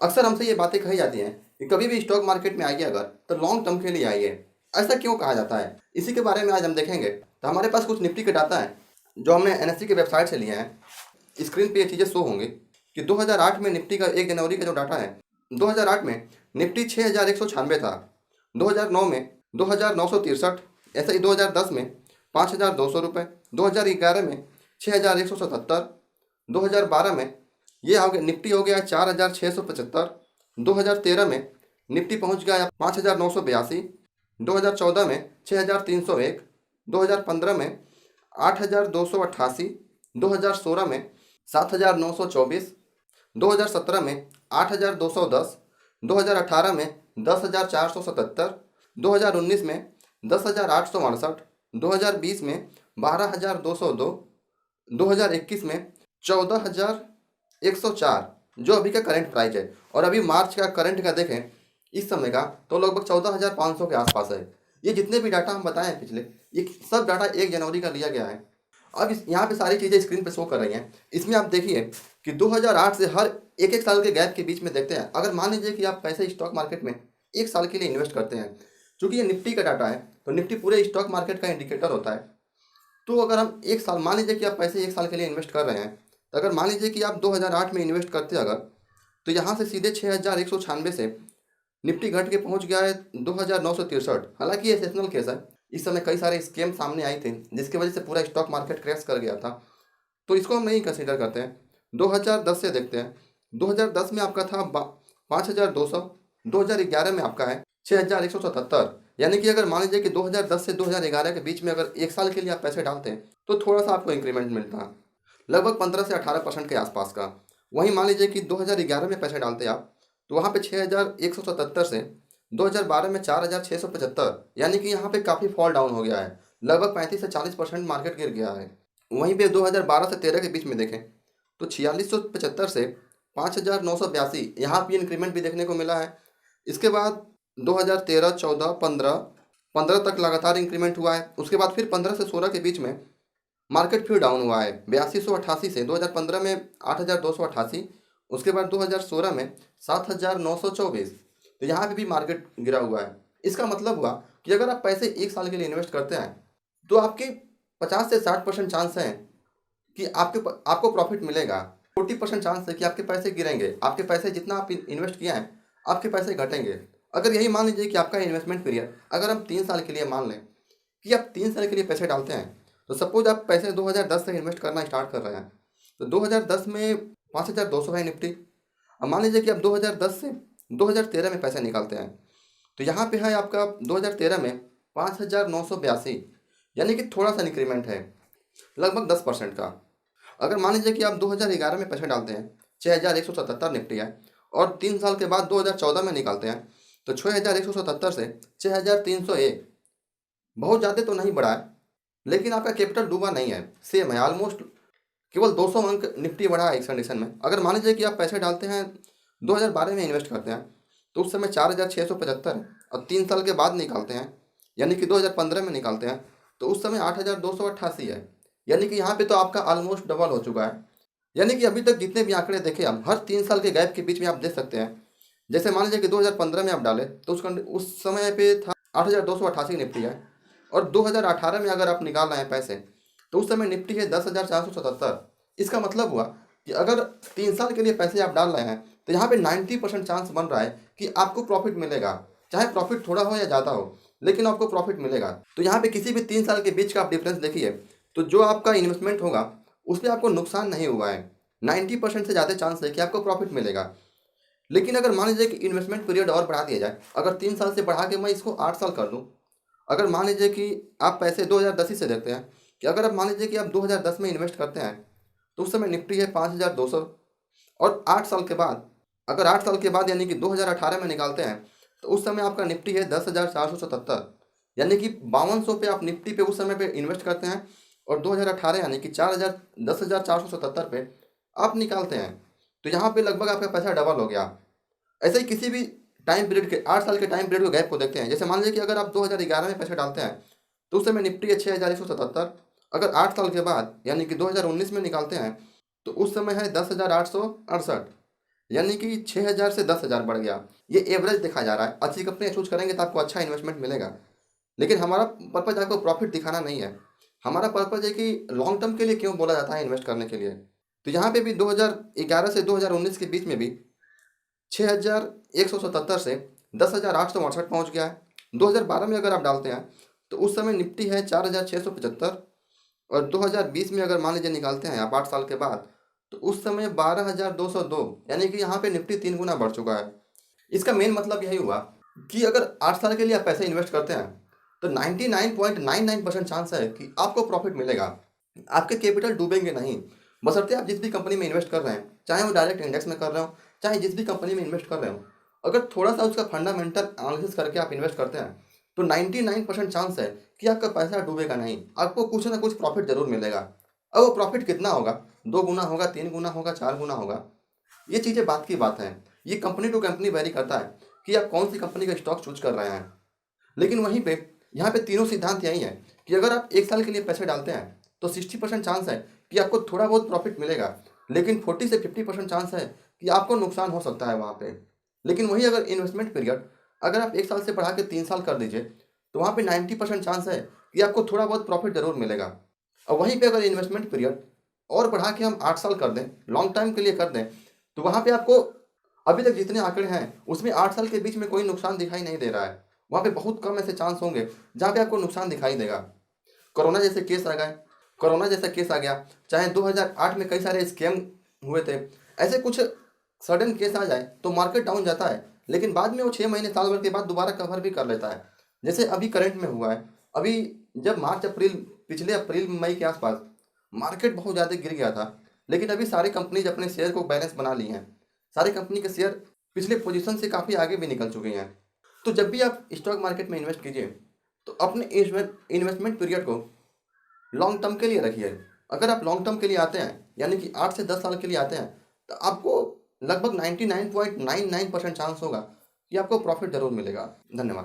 अक्सर हमसे ये बातें कही जाती हैं कि कभी भी स्टॉक मार्केट में आइए अगर तो लॉन्ग टर्म के लिए आइए। ऐसा क्यों कहा जाता है, इसी के बारे में आज हम देखेंगे। तो हमारे पास कुछ निफ्टी के डाटा है जो हमने एनएससी की वेबसाइट से लिए हैं। स्क्रीन पे ये चीज़ें शो होंगी कि 2008 में निफ्टी का 1 जनवरी का जो डाटा है, 2008 में निफ्टी 6196 था, 2009 में 2963, ऐसे ही 2010 में 5200 रुपये, 2011 में 6177, 2012 में ये हो गया निफ्टी हो गया 4675, 2013 में निफ्टी पहुंच गया 5982, 2014 में 6301, 2015 में 8288, 2016 में 7924, 2017 में 8210, 2018 में 10477, 2019 में 10868, 2020 में 12202, 2021 में 14104 जो अभी का करंट प्राइस है। और अभी मार्च का करंट का देखें इस समय का तो लगभग 14500 के आसपास है। ये जितने भी डाटा हम बताए हैं पिछले, ये सब डाटा 1 जनवरी का लिया गया है। अब यहाँ पे सारी चीज़ें स्क्रीन पे शो कर रही हैं। इसमें आप देखिए कि 2008 से हर एक साल के गैप के बीच में देखते हैं। अगर मान लीजिए कि आप पैसे स्टॉक मार्केट में 1 साल के लिए इन्वेस्ट करते हैं, चूँकि ये निफ्टी का डाटा है तो निफ्टी पूरे स्टॉक मार्केट का इंडिकेटर होता है। तो अगर हम 1 साल, मान लीजिए कि आप पैसे 1 साल के लिए इन्वेस्ट कर रहे हैं, तो अगर मान लीजिए कि आप 2008 में इन्वेस्ट करते अगर, तो यहाँ से सीधे 6196 से निफ्टी घट के पहुँच गया है 2963। हालांकि ये एक्सेप्शनल केस है, इस समय कई सारे स्कैम सामने आए थे जिसकी वजह से पूरा स्टॉक मार्केट क्रैश कर गया था, तो इसको हम नहीं कंसीडर करते हैं। 2010 से देखते हैं। 2010 में आपका था 5200, 2011 में आपका है 6177। यानी कि अगर मान लीजिए कि 2010 से 2011 के बीच में अगर 1 साल के लिए आप पैसे डालते हैं तो थोड़ा सा आपको इंक्रीमेंट मिलता है, लगभग 15 से 18% के आसपास का। वहीं मान लीजिए कि 2011 में पैसे डालते आप तो वहाँ पे 6177 से 2012 में 4675, यानी कि यहाँ पे काफ़ी फॉल डाउन हो गया है, लगभग 35 से 40% मार्केट गिर गया है। वहीं पे 2012 से 13 के बीच में देखें तो 4675 से 5982 यहाँ पे इंक्रीमेंट भी देखने को मिला है। इसके बाद 2013, 14, 15 तक लगातार इंक्रीमेंट हुआ है। उसके बाद फिर 15 से 16 के बीच में मार्केट फिर डाउन हुआ है 8288 से 2015 में 8288, उसके बाद 2016 में 7924। तो यहाँ पे भी मार्केट गिरा हुआ है। इसका मतलब हुआ कि अगर आप पैसे 1 साल के लिए इन्वेस्ट करते हैं तो आपके 50 से 60% चांस हैं कि आपको प्रॉफिट मिलेगा। 40% चांस है कि आपके पैसे गिरेंगे, आपके पैसे जितना आप इन्वेस्ट किए हैं आपके पैसे घटेंगे। अगर यही मान लीजिए कि आपका इन्वेस्टमेंट पीरियड अगर हम 3 साल के लिए मान लें कि आप 3 साल के लिए पैसे डालते हैं, तो सपोज आप पैसे 2010 से इन्वेस्ट करना स्टार्ट कर रहे हैं तो 2010 में 5200 है निफ्टी। अब मान लीजिए कि आप 2010 से 2013 में पैसे निकालते हैं तो यहाँ पे है आपका 2013 में 5982, यानी कि थोड़ा सा इंक्रीमेंट है, लगभग 10% का। अगर मान लीजिए कि आप 2011 में पैसे डालते हैं, 6177 निफ्टी है, और 3 साल के बाद 2014 में निकालते हैं तो 6177 से 6301, बहुत ज़्यादा तो नहीं बढ़ा है लेकिन आपका कैपिटल डूबा नहीं है, सेम है ऑलमोस्ट। केवल 200 अंक निफ्टी बढ़ा है इस कंडीशन में। अगर मान लीजिए कि आप पैसे डालते हैं 2012 में इन्वेस्ट करते हैं तो उस समय 4675 है, और 3 साल के बाद निकालते हैं यानी कि 2015 में निकालते हैं तो उस समय 8288 है, यानी कि यहाँ पे तो आपका ऑलमोस्ट डबल हो चुका है। यानी कि अभी तक जितने भी आंकड़े देखे हम, हर 3 साल के गैप के बीच में आप देख सकते हैं। जैसे मान लीजिए कि 2015 में आप डाले तो उस समय पे था 8288 निफ्टी है, और 2018 में अगर आप निकाल रहे हैं पैसे तो उस समय निफ्टी है 10,477। इसका मतलब हुआ कि अगर 3 साल के लिए पैसे आप डाल रहे हैं तो यहाँ पे 90% चांस बन रहा है कि आपको प्रॉफिट मिलेगा, चाहे प्रॉफिट थोड़ा हो या ज़्यादा हो लेकिन आपको प्रॉफिट मिलेगा। तो यहाँ पे किसी भी 3 साल के बीच का आप डिफरेंस देखिए तो जो आपका इन्वेस्टमेंट होगा उसमें आपको नुकसान नहीं हुआ है, 90% से ज़्यादा चांस है कि आपको प्रॉफिट मिलेगा। लेकिन अगर मान लीजिए कि इन्वेस्टमेंट पीरियड और बढ़ा दिया जाए, अगर 3 साल से बढ़ा के मैं इसको 8 साल कर दूँ, अगर मान लीजिए कि आप पैसे 2010 से देखते हैं कि अगर आप मान लीजिए कि आप 2010 में इन्वेस्ट करते हैं तो उस समय निफ्टी है 5200, और 8 साल के बाद, अगर 8 साल के बाद यानी कि 2018 में निकालते हैं तो उस समय आपका निफ्टी है 10,477, यानी कि 5200 पे आप निफ्टी पे उस समय पे इन्वेस्ट करते हैं, और 2018 यानी कि 10,477 पे आप निकालते हैं, तो यहाँ पे लगभग आपका पैसा डबल हो गया। ऐसे ही किसी भी टाइम पीरियड के 8 साल के टाइम पीरियड को गैप को देखते हैं। जैसे मान लीजिए कि अगर आप 2011 में पैसे डालते हैं तो उस समय निफ्टी है 6177, अगर 8 साल के बाद यानी कि 2019 में निकालते हैं तो उस समय है 10,868, यानी कि 6,000 से 10,000 बढ़ गया। ये एवरेज देखा जा रहा है। अच्छी कंपनी चूज करेंगे तो आपको अच्छा इन्वेस्टमेंट मिलेगा। लेकिन हमारा पर्पज आपको प्रॉफिट दिखाना नहीं है। हमारा पर्पज है कि लॉन्ग टर्म के लिए क्यों बोला जाता है इन्वेस्ट करने के लिए। तो यहाँ पे भी 2011 से 2019 के बीच में भी 6,177 से 10,868 पहुँच गया है। 2012 में अगर आप डालते हैं तो उस समय निफ्टी है 4,675, और 2020 में अगर मान लीजिए निकालते हैं आप 8 साल के बाद, तो उस समय 12,202, यानी कि यहाँ पे निफ्टी 3 गुना बढ़ चुका है। इसका मेन मतलब यही हुआ कि अगर 8 साल के लिए आप पैसे इन्वेस्ट करते हैं तो 99.99% चांस है कि आपको प्रॉफिट मिलेगा। आपके कैपिटल डूबेंगे नहीं। बशर्ते आप जिस भी कंपनी में इन्वेस्ट कर रहे हैं, चाहे वो डायरेक्ट इंडेक्स में कर रहे हो, चाहे जिस भी कंपनी में इन्वेस्ट कर रहे हो, अगर थोड़ा सा उसका फंडामेंटल एनालिसिस करके आप इन्वेस्ट करते हैं तो 99% चांस है कि आपका पैसा डूबेगा नहीं। आपको कुछ ना कुछ प्रॉफिट जरूर मिलेगा। अब वो प्रॉफिट कितना होगा, 2 गुना होगा, 3 गुना होगा, 4 गुना होगा, ये चीज़ें बात की बात है। ये कंपनी टू कंपनी वेरी करता है कि आप कौन सी कंपनी का स्टॉक चूज कर रहे हैं। लेकिन वहीं पे यहाँ पे तीनों सिद्धांत यही है कि अगर आप 1 साल के लिए पैसे डालते हैं तो 60% चांस है कि आपको थोड़ा बहुत प्रॉफिट मिलेगा, लेकिन 40 से 50% चांस है कि आपको नुकसान हो सकता है वहाँ पे। लेकिन वही अगर इन्वेस्टमेंट पीरियड अगर आप 1 साल से बढ़ा के 3 साल कर दीजिए तो वहाँ पे 90% चांस है कि आपको थोड़ा बहुत प्रॉफिट जरूर मिलेगा। और वहीं पे अगर इन्वेस्टमेंट पीरियड और बढ़ा के हम 8 साल कर दें, लॉन्ग टाइम के लिए कर दें, तो वहाँ पे आपको अभी तक जितने आंकड़े हैं उसमें 8 साल के बीच में कोई नुकसान दिखाई नहीं दे रहा है। वहाँ पे बहुत कम ऐसे चांस होंगे जहाँ पे आपको नुकसान दिखाई देगा। कोरोना जैसे केस आ गए, कोरोना जैसा केस आ गया, चाहे 2008 में कई सारे स्कैम हुए थे, ऐसे कुछ सडन केस आ जाए तो मार्केट डाउन जाता है, लेकिन बाद में वो 6 महीने साल भर के बाद दोबारा कवर भी कर लेता है। जैसे अभी करंट में हुआ है। अभी जब मार्च अप्रैल, पिछले अप्रैल मई के आसपास मार्केट बहुत ज़्यादा गिर गया था, लेकिन अभी सारी कंपनीज अपने शेयर को बैलेंस बना ली हैं। सारी कंपनी के शेयर पिछले पोजीशन से काफ़ी आगे भी निकल चुके हैं। तो जब भी आप स्टॉक मार्केट में इन्वेस्ट कीजिए तो अपने इन्वेस्टमेंट पीरियड को लॉन्ग टर्म के लिए रखिए। अगर आप लॉन्ग टर्म के लिए आते हैं, यानी कि 8 से 10 साल के लिए आते हैं, तो आपको लगभग 99.99% चांस होगा कि आपको प्रॉफिट जरूर मिलेगा। धन्यवाद।